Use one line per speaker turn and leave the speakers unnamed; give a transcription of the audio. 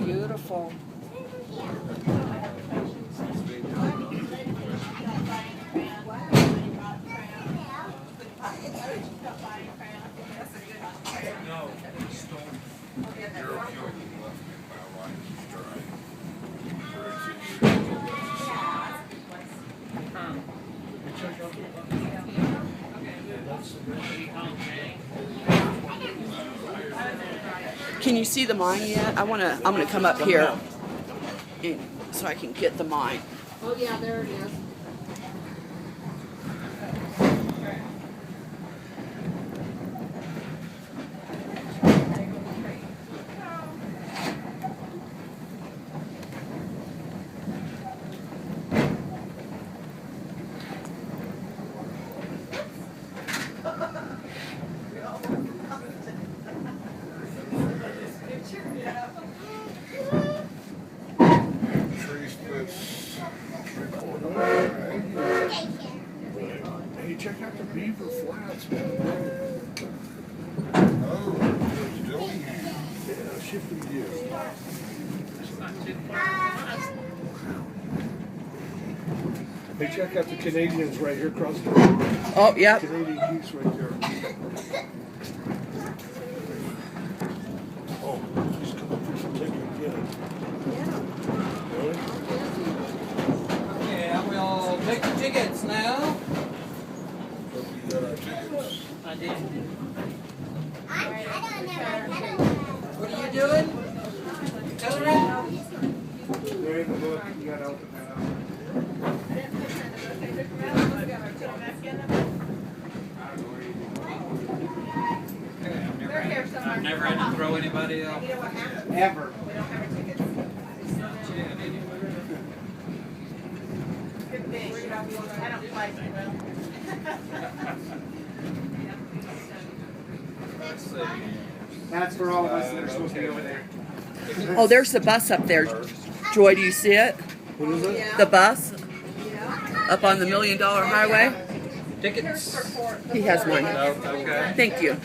beautiful. Can you see the mine yet? I'm gonna come up here so I can get the mine.
Oh yeah, there it is.
Hey, check out the Beaver Flats, man.
Oh, still
Yeah, shifting gears. Hey, check out the Canadians right here across the road.
Oh, yep.
Canadian geese right there. Oh, he's coming for some ticket. Get it. Really?
Yeah, we'll take the tickets now.
Hope you got our tickets.
I did.
What are you doing?
Coloring?
There in the book. You got to open that up.
I've never had to throw anybody off.
Ever. That's for all of us that are supposed to be over there.
Oh, there's the bus up there. Joy, do you see it?
What is it?
The bus up on the $1 Million Highway.
Tickets?
He has one.
Okay.
Thank you.